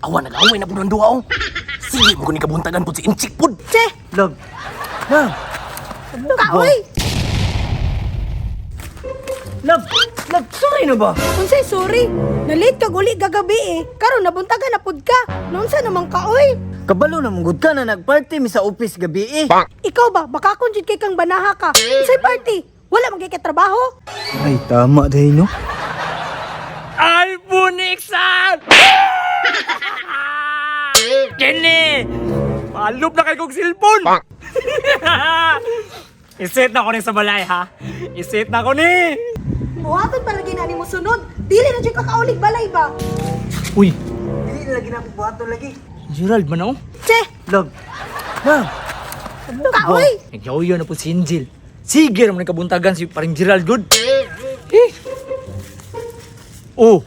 Awan nag-away na po ng duwa, oh. Sige mo kuning kabuntagan po si Inchik po. Che! Love. Love. Kaoy! Love. Love, sorry na ba? Unsay sorry? Nalit ka guli gagabi eh. Karon nabuntagan na pud ka. Nunsa namang kaoy? Kabalo na mong ka na nagparty mi sa office gabi eh. Ikaw ba, baka kung kay kang banaha ka. Unsay party? Wala magkay trabaho? Ay, tama dahil no? iPhone XR! Kini! Malop na kayo kong cellphone! Iset na ko ni sa balay, ha? Iset na ko ni! Buhaton palagi na ni mo sunod. Dili na dyan kakaulig balay ba? Uy, Hindi na lagi na buhato lagi. Gerald man ako? Che! Love. Love. Kaoy! Nagyaw na po si Angel. Sige naman yung kabuntagan si paring Gerald good. Oh!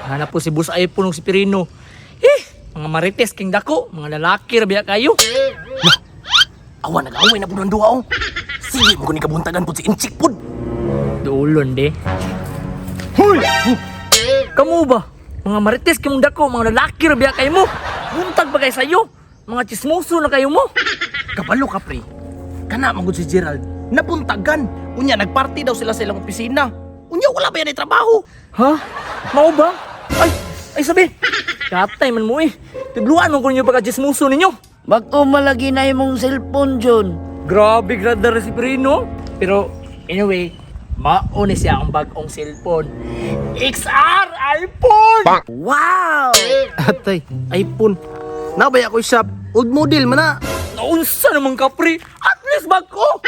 Hanap po si Boss iPhone o si Pirino. Mga marites king dako, mga lalaki rabiya kayo. Awan nag-away na po ng duwa, oh. Sige mo kuning kabuntagan po si Inchik po. Duulon de. Hoy! Kamu ba? Mga marites king dako, mga lalaki rabiya kayo mo. Buntag ba kayo sa'yo? Mga chismoso na kayo mo. Kabalo ka, pre. Kana magud si Gerald. Napuntagan. Unya nagparty daw sila sa ilang opisina. Unya wala ba yan ay trabaho? Ha? Mau ba? Ay sabi. Katay man mo eh. Tibluan mo kung yung pagka-chismoso ninyo. Bako malagi na imong cellphone, John. Grabe, gradar si Perino. Pero, anyway, mauni siya ang bagong cellphone. XR iPhone! Wow! Atay, iPhone. Nabay ako shop. Old model man na. Naunsa naman ka, pre? At least bago!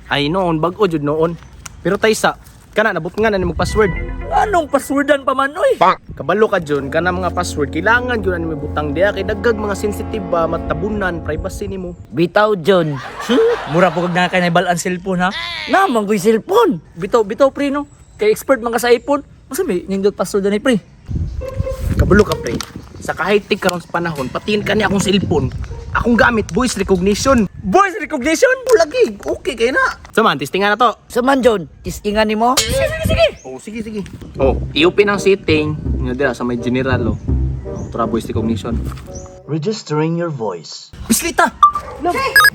Ay noon, bago jud noon. Pero taysa, kana nabot nga na ni mag-password. Anong passwordan pa man, oy? Kabalo ka John, kana mga password kailangan gyud ani butang diha kay dagdag mga sensitive ba matabunan privacy nimo. Bitaw, John. Mura po kag na kay naibal ang cellphone, ha? Naman ko'y cellphone. Bitaw, pre, no? Kay expert man ka sa iPhone. Masa may nindot passwordan ni, pre? Kabalo ka pre. Sa kahit karon sa panahon, patiin ka ni akong cellphone. Akong gamit voice recognition. Voice recognition? Lagi, okay kay na. Saman, testingan na to. Saman, John. Tistingan ni mo? Oh, sige. Oh, iupin ang setting. Nga dira sa may general, oh. Ultra voice recognition. Registering your voice. Bislita!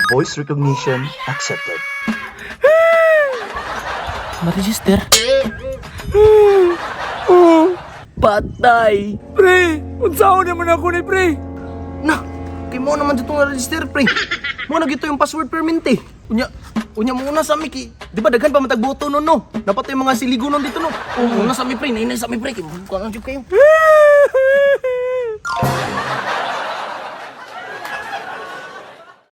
Voice recognition accepted. Ma-register? Patay. Pre, unsaon naman ako ni, pre? Na, kay mo naman dito nga register, pre. Mo na gito yung password permit, eh. Unya mo una sa mi, di ba daghan pa matagboto no, no? Dapat yung mga siligunon dito, no? Una sa mi, pre. Nainay sa mi, pre. Kaya kayo.